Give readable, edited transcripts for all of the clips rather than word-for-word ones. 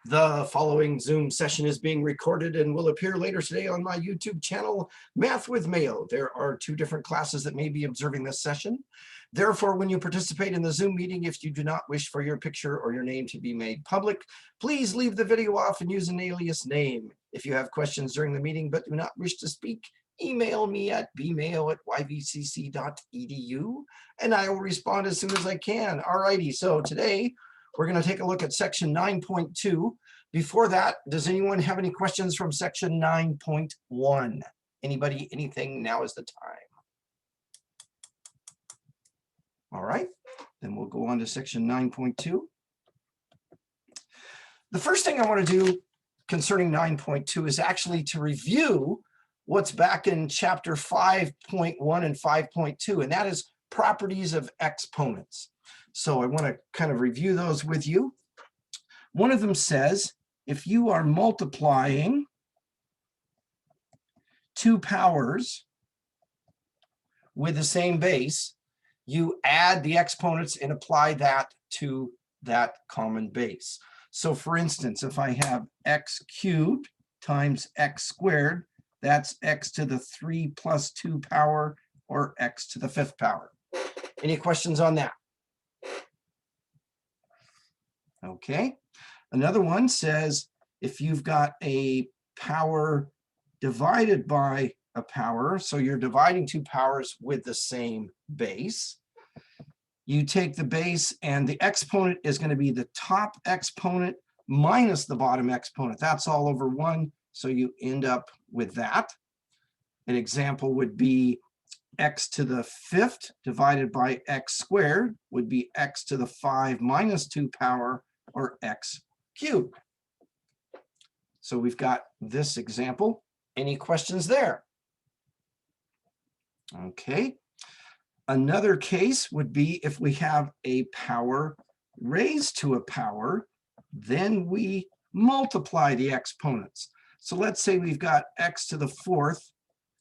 The following Zoom session is being recorded and will appear later today on my YouTube channel, Math with Mayo. There are two different classes that may be observing this session. Therefore, when you participate in the Zoom meeting, if you do not wish for your picture or your name to be made public, please leave the video off and use an alias name. If you have questions during the meeting but do not wish to speak, email me at bmayo@yvcc.edu and I will respond as soon as I can. Alrighty, so today, we're going to take a look at section 9.2. Before that, does anyone have any questions from section 9.1? Anybody, anything? Now is the time. All right, then we'll go on to section 9.2. The first thing I want to do concerning 9.2 is actually to review what's back in chapter 5.1 and 5.2, and that is properties of exponents. So I want to kind of review those with you. One of them says, if you are multiplying two powers with the same base, you add the exponents and apply that to that common base. So for instance, if I have x cubed times x squared, that's x to the 3 plus 2 power, or x to the 5th power. Any questions on that? Okay, another one says if you've got a power divided by a power, so you're dividing two powers with the same base, you take the base and the exponent is going to be the top exponent minus the bottom exponent. That's all over 1, so you end up with that. An example would be x to the 5th divided by x squared would be x to the 5 minus 2 power, or x cubed. So we've got this example. Any questions there? Okay. Another case would be if we have a power raised to a power, then we multiply the exponents. So let's say we've got x to the 4th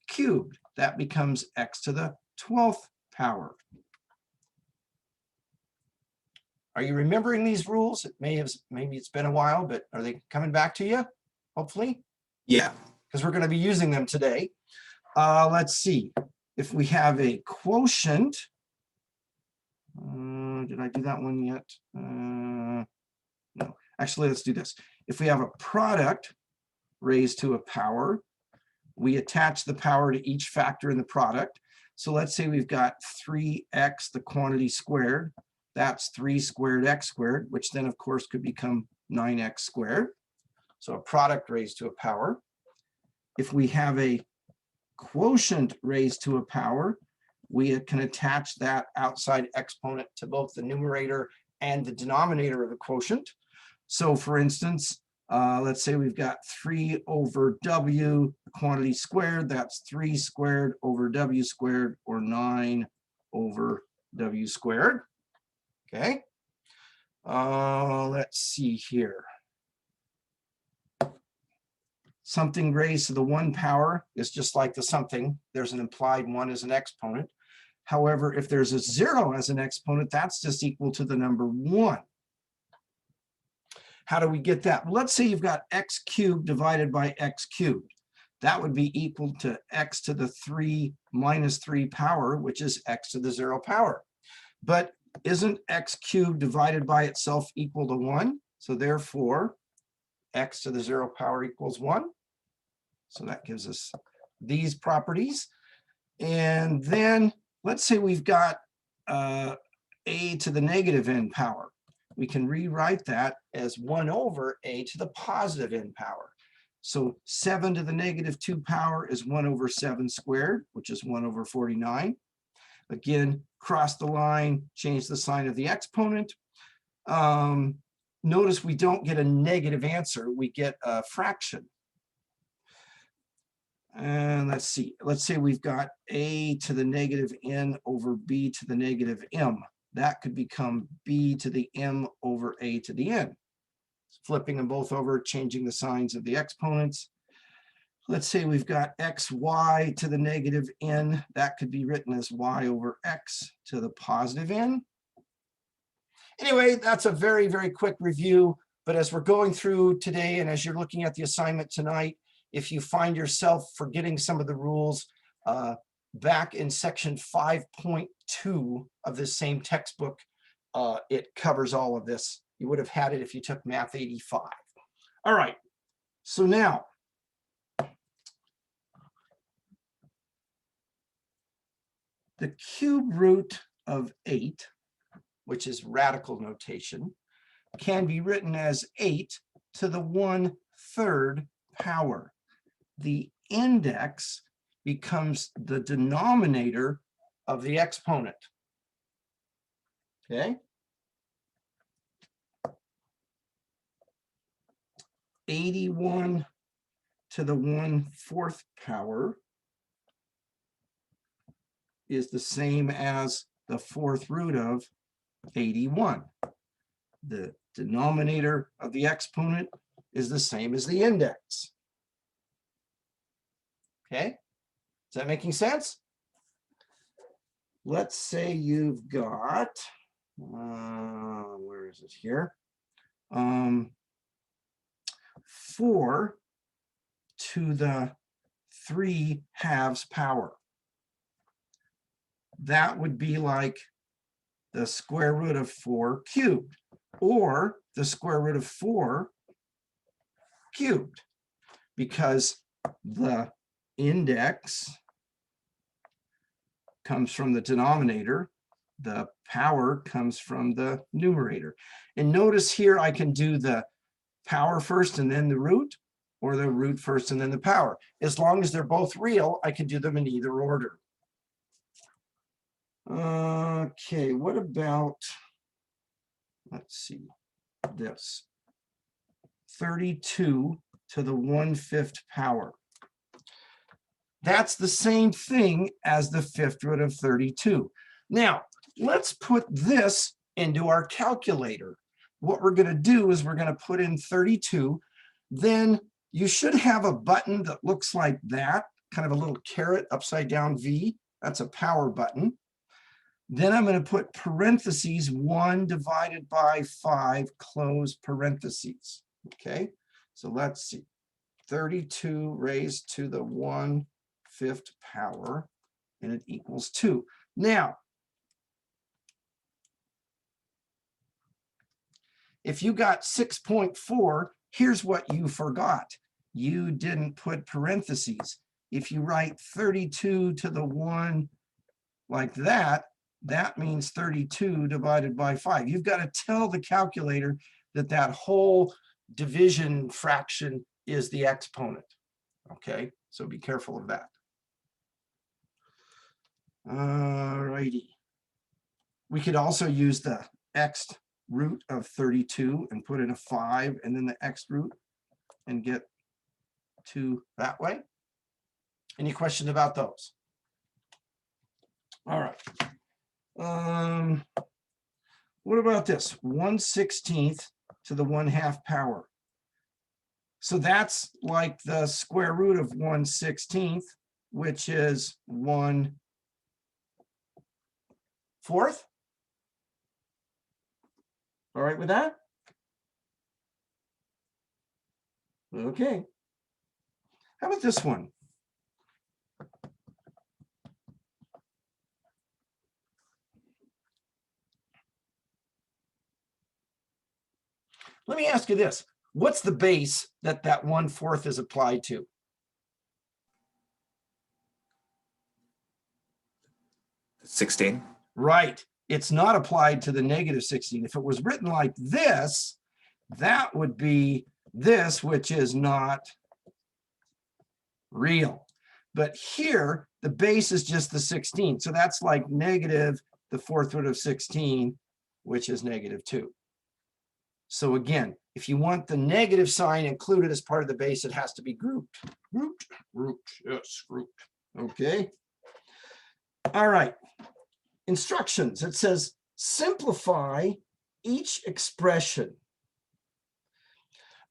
cubed. That becomes x to the 12th power. Are you remembering these rules? It may have, maybe it's been a while, but are they coming back to you? Hopefully? Yeah. Because we're going to be using them today. Let's see. If we have a quotient, did I do that one yet? No. Actually, let's do this. If we have a product raised to a power, we attach the power to each factor in the product. So let's say we've got 3x, the quantity squared. That's 3 squared x squared, which then, of course, could become 9x squared. So a product raised to a power. If we have a quotient raised to a power, we can attach that outside exponent to both the numerator and the denominator of the quotient. So for instance, let's say we've got 3 over w, the quantity squared. That's 3 squared over w squared, or 9 over w squared. Okay, let's see here. Something raised to the 1 power is just like the something. There's an implied 1 as an exponent. However, if there's a 0 as an exponent, that's just equal to the number 1. How do we get that? Well, let's say you've got x cubed divided by x cubed. That would be equal to x to the 3 minus 3 power, which is x to the 0 power. But isn't x cubed divided by itself equal to 1? So therefore, x to the 0 power equals 1. So that gives us these properties. And then let's say we've got a to the negative n power. We can rewrite that as 1 over a to the positive n power. So 7 to the negative 2 power is 1 over 7 squared, which is 1 over 49. Again, cross the line, change the sign of the exponent. Notice we don't get a negative answer, we get a fraction. And let's see, let's say we've got a to the negative n over b to the negative m. That could become b to the m over a to the n. Flipping them both over, changing the signs of the exponents. Let's say we've got xy to the negative n. That could be written as y over x to the positive n. Anyway, that's a very, very quick review But as we're going through today and as you're looking at the assignment tonight, if you find yourself forgetting some of the rules, back in section 5.2 of this same textbook, it covers all of this. You would have had it if you took Math 85. All right, so now, the cube root of 8, which is radical notation, can be written as 8 to the 1/3 power. The index becomes the denominator of the exponent. Okay? 81 to the 1/4 power is the same as the 4th root of 81. The denominator of the exponent is the same as the index. Okay? Is that making sense? Let's say you've got, where is it here? 4 to the 3/2 power. That would be like the square root of 4 cubed, or the square root of 4 cubed, because the index comes from the denominator, the power comes from the numerator. And notice here I can do the power first and then the root, or the root first and then the power. As long as they're both real, I can do them in either order. Okay, what about, let's see, this 32 to the 1/5 power. That's the same thing as the 5th root of 32. Now, let's put this into our calculator. What we're going to do is we're going to put in 32. Then you should have a button that looks like that, kind of a little caret upside down V. That's a power button. Then I'm going to put parentheses 1 divided by 5, close parentheses. Okay, so let's see. 32 raised to the 1/5 power, and it equals 2. Now, if you got 6.4, here's what you forgot. You didn't put parentheses. If you write 32 to the 1 like that, that means 32 divided by 5. You've got to tell the calculator that that whole division fraction is the exponent. Okay, so be careful of that. All righty. We could also use the x root of 32 and put in a 5 and then the x root and get 2 that way. Any question about those? All right. What about this? 1/16 to the 1/2 power. So that's like the square root of 1/16, which is 1/4. All right with that? Okay. How about this one? Let me ask you this. What's the base that that 1/4 is applied to? 16. Right. It's not applied to the -16. If it was written like this, that would be this, which is not real. But here, the base is just the 16. So that's like negative the 4th root of 16, which is -2. So again, if you want the negative sign included as part of the base, it has to be grouped. Yes, grouped. Okay. All right. Instructions. It says simplify each expression.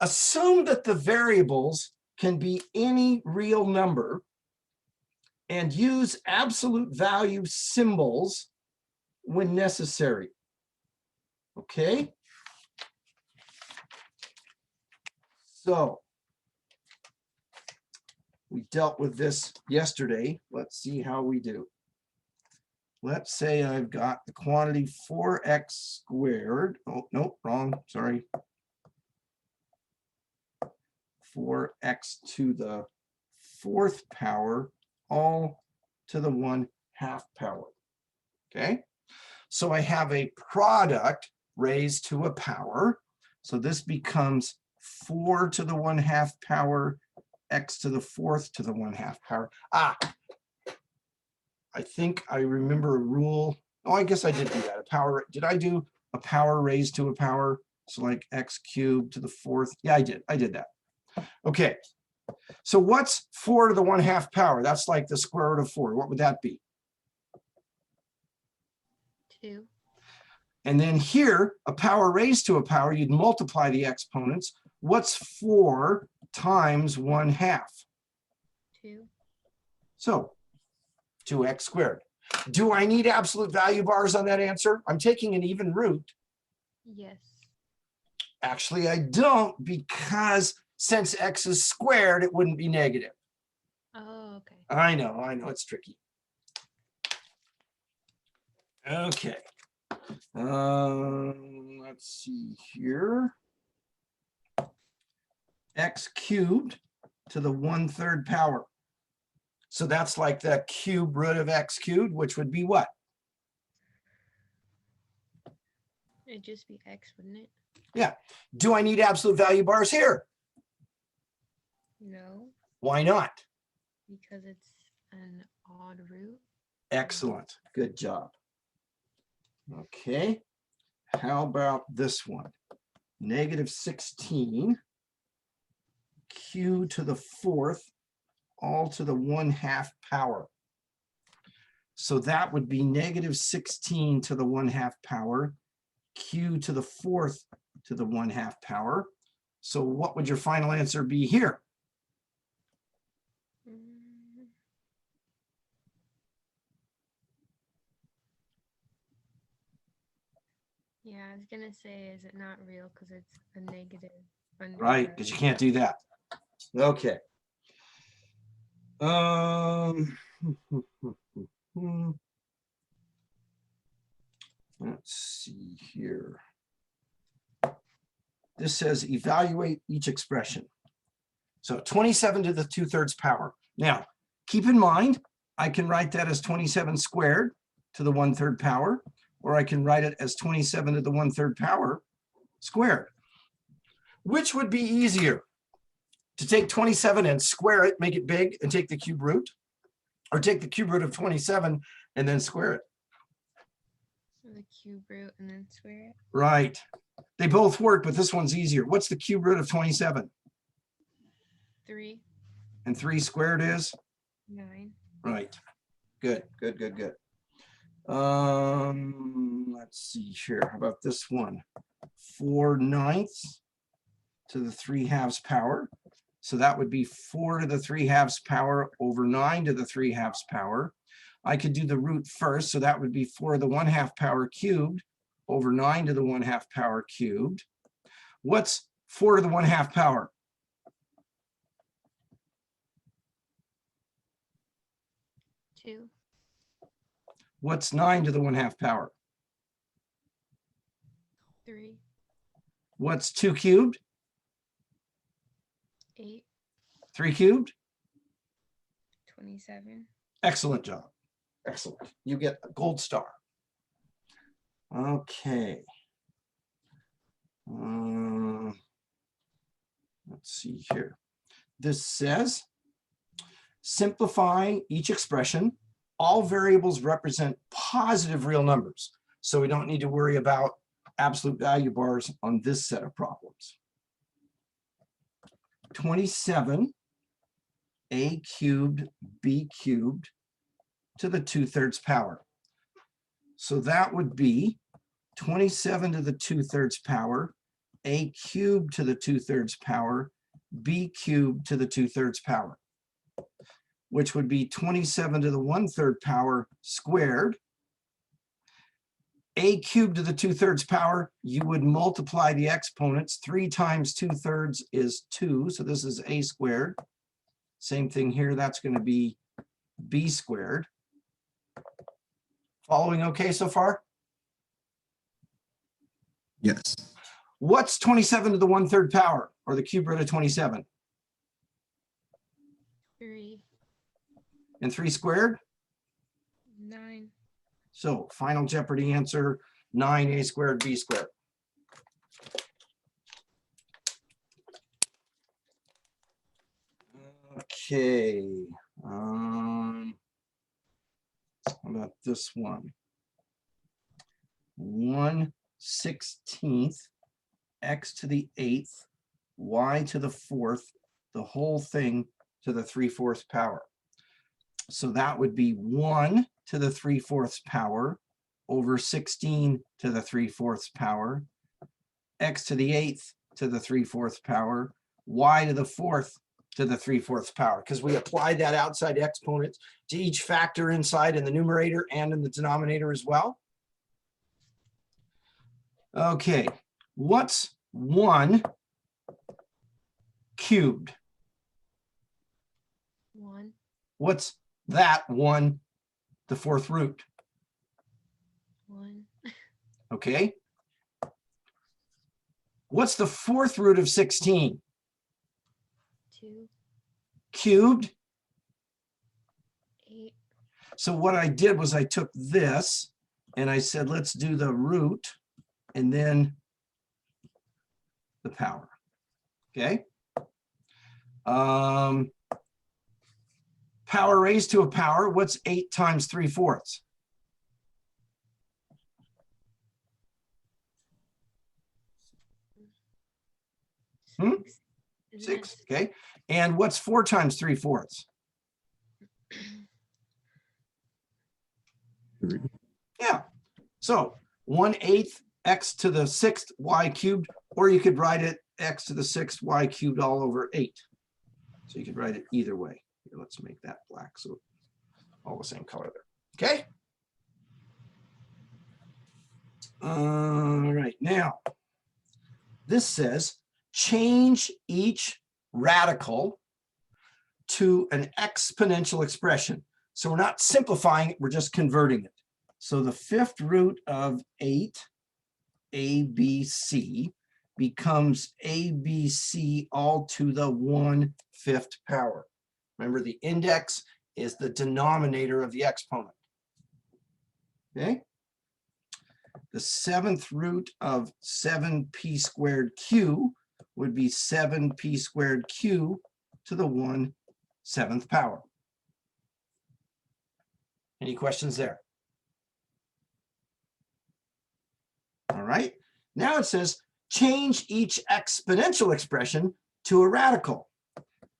Assume that the variables can be any real number and use absolute value symbols when necessary. Okay? So we dealt with this yesterday. Let's see how we do. Let's say I've got the quantity 4x squared. Oh, no, wrong, sorry. 4x to the 4th power, all to the 1/2 power. Okay, so I have a product raised to a power. So this becomes 4 to the 1/2 power, x to the 4th to the 1/2 power. I think I remember a rule. Oh, I guess I did do that. A power. Did I do a power raised to a power? So like x cubed to the 4th. Yeah, I did. I did that. Okay. So what's 4 to the 1/2 power? That's like the square root of 4. What would that be? 2. And then here, a power raised to a power, you'd multiply the exponents. What's 4 times 1/2? 2. So 2x squared. Do I need absolute value bars on that answer? I'm taking an even root. Yes. Actually, I don't, because since x is squared, it wouldn't be negative. Oh, okay. I know, it's tricky. Okay. Let's see here. X cubed to the 1/3 power. So that's like the cube root of x cubed, which would be what? It'd just be x, wouldn't it? Yeah. Do I need absolute value bars here? No, Why not? because it's an odd root. Excellent. Good job. Okay. How about this one? -16 q to the 4th, all to the 1/2 power. So that would be -16 to the 1/2 power, q to the 4th to the 1/2 power. So what would your final answer be here? Yeah, I was gonna say, is it not real because it's a negative? Right, because you can't do that. Okay. Let's see here. This says evaluate each expression. So 27 to the 2/3 power. Now, keep in mind, I can write that as 27 squared to the 1/3 power, or I can write it as 27 to the 1/3 power squared. Which would be easier? To take 27 and square it, make it big, and take the cube root? Or take the cube root of 27 and then square it? The cube root and then square it. Right. They both work, but this one's easier. What's the cube root of 27? 3. And 3 squared is? 9. Right. Good, good, good, good. Let's see here. How about this one? 4/9 to the 3/2 power. So that would be 4 to the 3/2 power over 9 to the 3/2 power. I could do the root first, so that would be 4 to the 1/2 power cubed over 9 to the 1/2 power cubed. What's 4 to the 1/2 power? 2. What's 9 to the 1/2 power? 3. What's 2 cubed? 8. 3 cubed? 27. Excellent job. Excellent. You get a gold star. Okay. Let's see here. This says, simplify each expression. All variables represent positive real numbers. So we don't need to worry about absolute value bars on this set of problems. 27 a cubed b cubed to the 2/3 power. So that would be 27 to the 2/3 power, a cubed to the 2/3 power, b cubed to the 2/3 power, which would be 27 to the 1/3 power squared, a cubed to the 2/3 power, you would multiply the exponents. 3 times 2/3 is 2. So this is a squared. Same thing here. That's going to be b squared. Following okay so far? Yes. What's 27 to the 1/3 power, or the cube root of 27? 3, And 3 squared? 9. So final Jeopardy answer, 9a squared b squared. Okay. How about this one? 1/16 x to the 8th, y to the 4th, the whole thing to the 3/4 power. So that would be 1 to the 3/4 power over 16 to the 3/4 power, x to the 8th to the 3/4 power, y to the 4th to the 3/4 power, because we applied that outside exponent to each factor inside in the numerator and in the denominator as well. Okay, what's 1 cubed? 1, What's that 1, the 4th root? 1, Okay. What's the 4th root of 16? 2, Cubed. 8, So what I did was I took this and I said, let's do the root and then the power. Okay. Power raised to a power. What's 8 times 3/4? 6. 6. Okay. And what's 4 times 3/4? 3. Yeah. So 1/8 x to the 6th y cubed, or you could write it x to the 6th y cubed all over 8. So you could write it either way. Here, let's make that black so all the same color there. Okay. All right. Now, this says change each radical to an exponential expression. So we're not simplifying it, we're just converting it. So the 5th root of 8 ABC becomes ABC all to the 1/5 power. Remember, the index is the denominator of the exponent. Okay. The 7th root of 7p squared q would be 7p squared q to the 1/7 power. Any questions there? All right. Now it says change each exponential expression to a radical.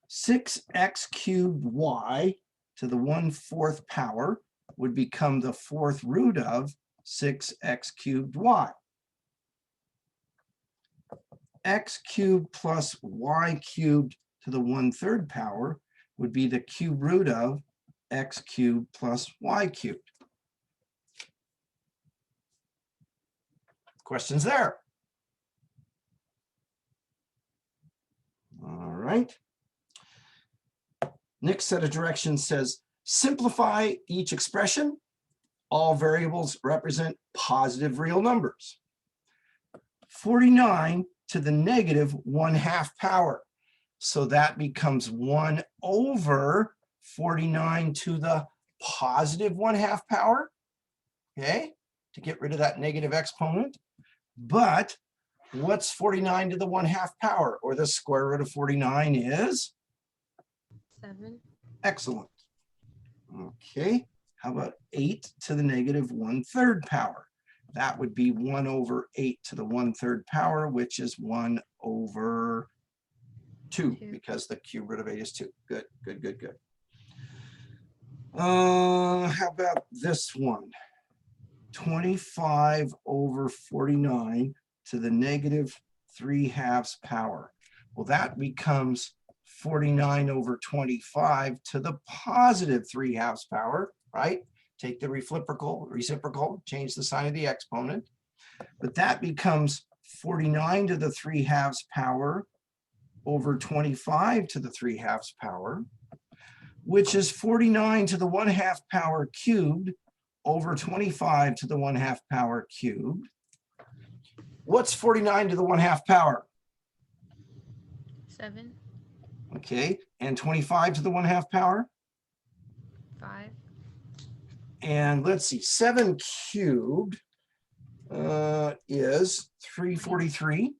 6x cubed y to the 1/4 power would become the 4th root of 6x cubed y. X cubed plus y cubed to the 1/3 power would be the cube root of x cubed plus y cubed. Questions there? All right. Next set of directions says simplify each expression. All variables represent positive real numbers. 49 to the negative 1/2 power. So that becomes 1 over 49 to the positive 1/2 power. Okay, to get rid of that negative exponent. But what's 49 to the 1/2 power, or the square root of 49 is? 7, Excellent. Okay, how about 8 to the negative 1/3 power? That would be 1 over 8 to the 1/3 power, which is 1 over 2, because the cube root of 8 is 2. Good, good, good, good. How about this one? 25 over 49 to the negative 3/2 power. Well, that becomes 49 over 25 to the positive 3/2 power, right? take the reciprocal, change the sign of the exponent. But that becomes 49 to the 3/2 power over 25 to the 3/2 power, which is 49 to the 1/2 power cubed over 25 to the 1/2 power cubed. What's 49 to the 1/2 power? 7, Okay, and 25 to the 1/2 power? 5, And let's see, 7 cubed is 343.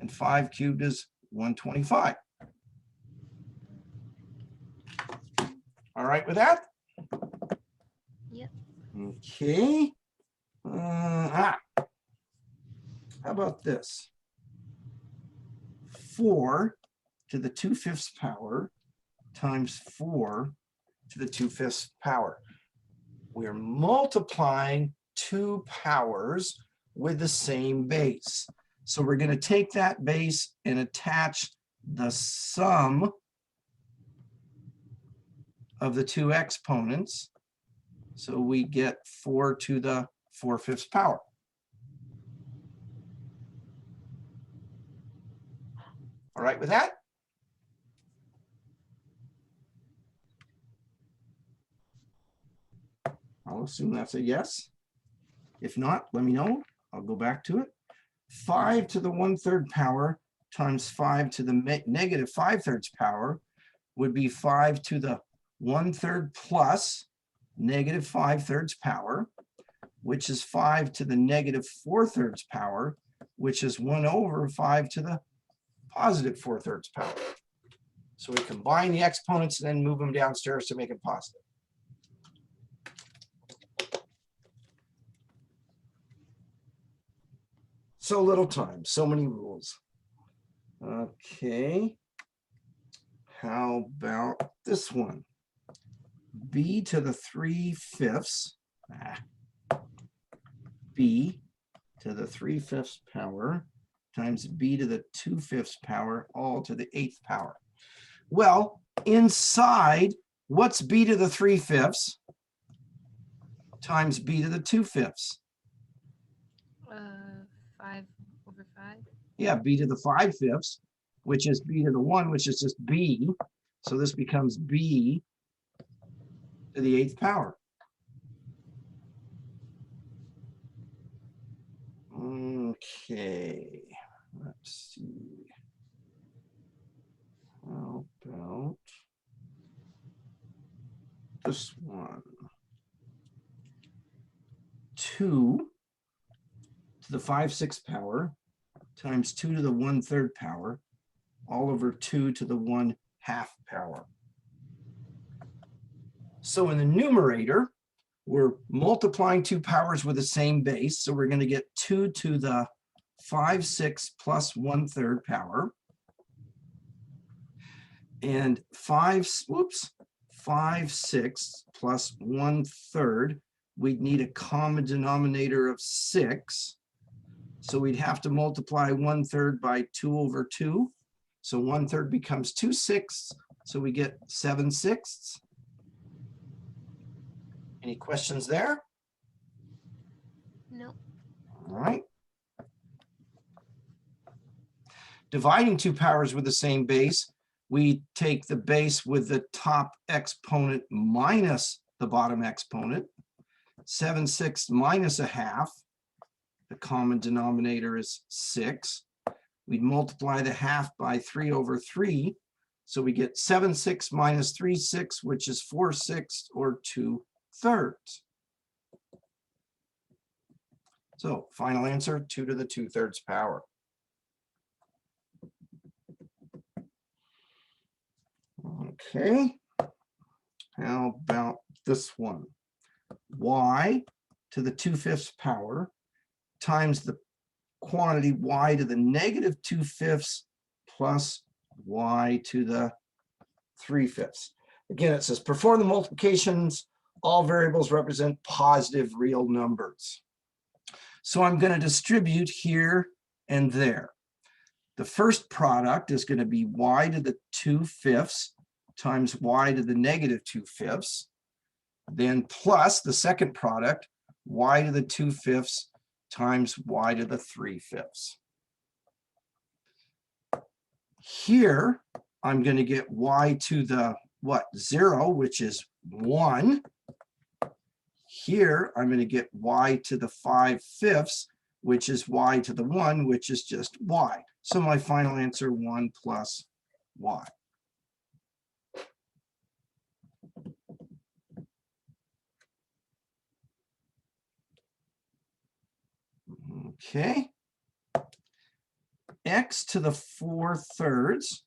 And 5 cubed is 125. All right with that? yep, Okay. How about this? 4 to the 2/5 power times 4 to the 2/5 power. We're multiplying two powers with the same base. So we're going to take that base and attach the sum of the two exponents. So we get 4 to the 4/5 power. All right with that? I'll assume that's a yes. If not, let me know. I'll go back to it. 5 to the 1/3 power times 5 to the negative 5/3 power would be 5 to the 1/3 plus negative 5/3 power, which is 5 to the negative 4/3 power, which is 1 over 5 to the positive 4/3 power. So we combine the exponents and then move them downstairs to make it positive. So little time, so many rules. Okay. How about this one? B to the 3/5, B to the 3/5 power times B to the 2/5 power, all to the 1/8 power. Well, inside, what's B to the 3/5 times B to the 2/5? 5 over 5. Yeah, B to the 5/5, which is B to the 1, which is just B. So this becomes B to the 1/8 power. Okay, let's see. How about this one? 2 to the 5/6 power times 2 to the 1/3 power, all over 2 to the 1/2 power. So in the numerator, we're multiplying two powers with the same base. So we're going to get 2 to the 5/6 plus 1/3 power. And 5/6 plus 1/3, we'd need a common denominator of 6. So we'd have to multiply 1/3 by 2 over 2. So 1/3 becomes 2/6. So we get 7/6. Any questions there? No. All right. Dividing two powers with the same base, we take the base with the top exponent minus the bottom exponent. 7/6 minus 1/2. The common denominator is 6. We'd multiply the 1/2 by 3 over 3. So we get 7/6 minus 3/6, which is 4/6 or 2/3. So final answer, 2 to the 2/3 power. Okay. How about this one? Y to the 2/5 power times the quantity y to the negative 2/5 plus y to the 3/5. Again, it says perform the multiplications. All variables represent positive real numbers. So I'm going to distribute here and there. The first product is going to be y to the 2/5 times y to the negative 2/5. then plus the second product, y to the 2/5 times y to the 3/5. Here, I'm going to get y to the what? 0, which is 1. Here, I'm going to get y to the 5/5, which is y to the 1, which is just y. So my final answer, 1 plus y. Okay. X to the 4/3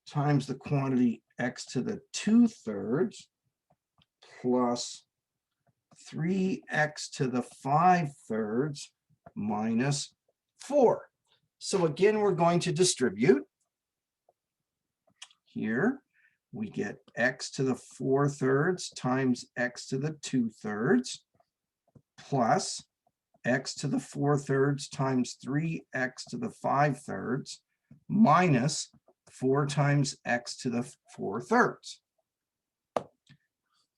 times the quantity x to the 2/3 plus 3x to the 5/3 minus 4. So again, we're going to distribute. Here we get x to the 4/3 times x to the 2/3 plus x to the 4/3 times 3x to the 5/3 minus 4 times x to the 4/3.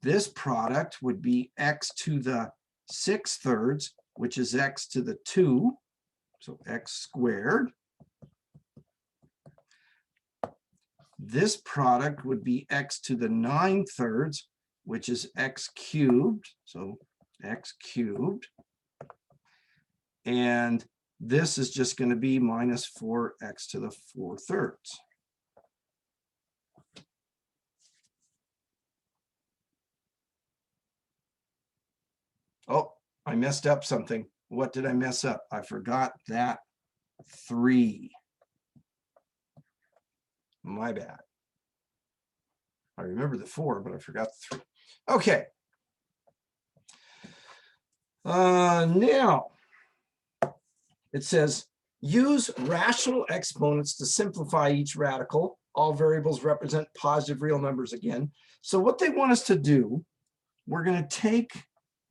This product would be x to the 6/3, which is x to the 2, so x squared. This product would be x to the 9/3, which is x cubed, so x cubed. And this is just going to be minus 4x to the 4/3. Oh, I messed up something. What did I mess up? I forgot that 3. My bad. I remember the 4, but I forgot the 3. Okay. Now, it says, use rational exponents to simplify each radical. All variables represent positive real numbers again. So what they want us to do, we're going to take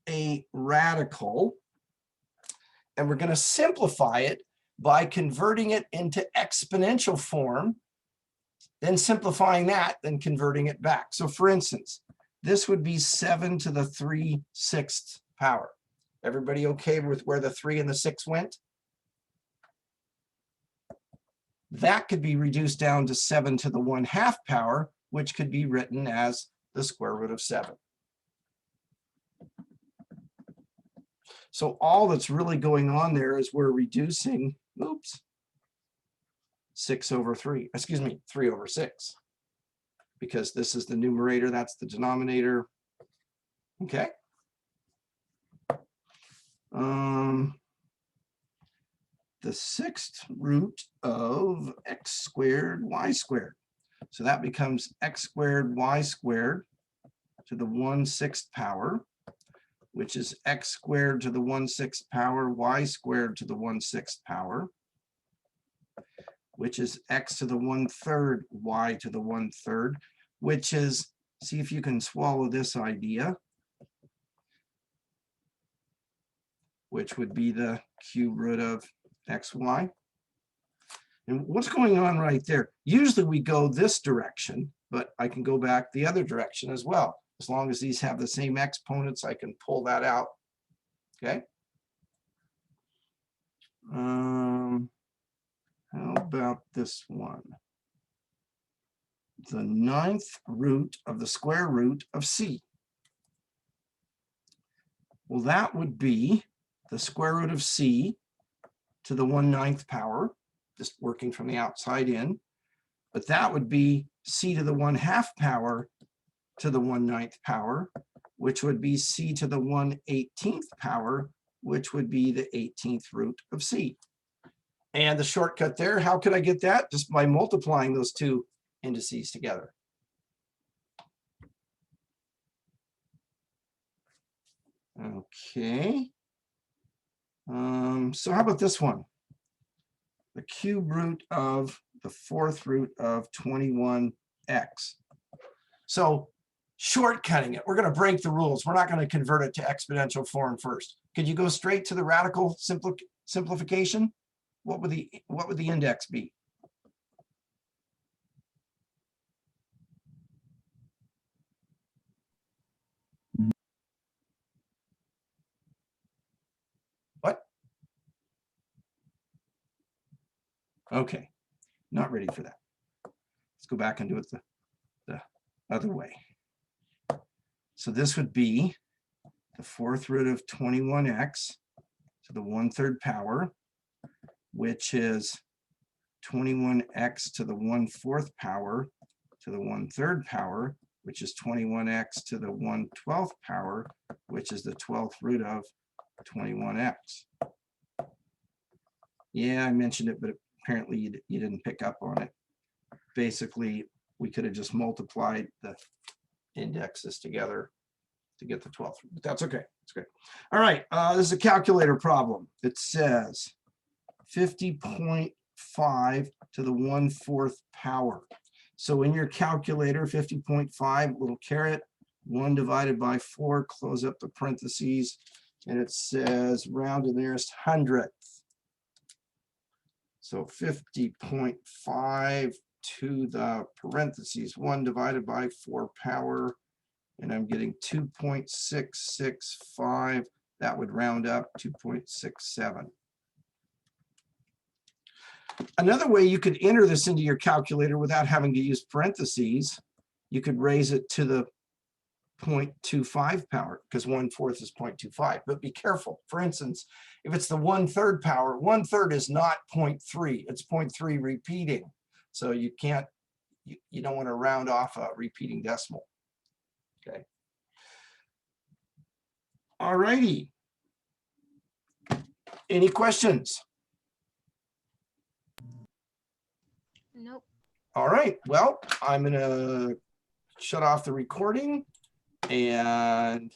a radical and we're going to simplify it by converting it into exponential form, then simplifying that, then converting it back. So for instance, this would be 7 to the 3/6 power. Everybody okay with where the 3 and the 6 went? That could be reduced down to 7 to the 1/2 power, which could be written as the square root of 7. So all that's really going on there is we're reducing, 3/6, because this is the numerator, that's the denominator. Okay. The 6th root of x squared y squared. So that becomes x squared y squared to the 1/6 power, which is x squared to the 1/6 power, y squared to the 1/6 power, which is x to the 1/3, y to the 1/3, which is, see if you can swallow this idea, which would be the cube root of xy. And what's going on right there? Usually we go this direction, but I can go back the other direction as well. As long as these have the same exponents, I can pull that out. Okay. How about this one? The 9th root of the square root of c. Well, that would be the square root of c to the 1/9 power, just working from the outside in. But that would be c to the 1/2 power to the 1/9 power, which would be c to the 1/18 power, which would be the 18th root of c. And the shortcut there, how could I get that? Just by multiplying those two indices together. Okay. So how about this one? The cube root of the 4th root of 21x. So shortcutting it, we're going to break the rules. We're not going to convert it to exponential form first. Could you go straight to the radical simplification? What would the index be? Okay, not ready for that. Let's go back and do it the other way. So this would be the 4th root of 21x to the 1/3 power, which is 21x to the 1/4 power to the 1/3 power, which is 21x to the 1/12 power, which is the 12th root of 21x. Yeah, I mentioned it, but apparently you didn't pick up on it. Basically, we could have just multiplied the indexes together to get the 12th, but that's okay. It's great. All right, this is a calculator problem. It says 50.5 to the 1/4 power. So in your calculator, 50.5, little caret, 1 divided by 4, close up the parentheses, and it says round to the nearest hundredth. So 50.5 to the parentheses, 1 divided by 4 power, and I'm getting 2.665. That would round up 2.67. Another way you could enter this into your calculator without having to use parentheses, you could raise it to the 0.25 power, because 1/4 is 0.25, but be careful. For instance, if it's the 1/3 power, 1/3 is not 0.3, it's 0.3 repeating. So you can't, you don't want to round off a repeating decimal. Okay. All righty. Any questions? Nope. All right, well, I'm gonna shut off the recording and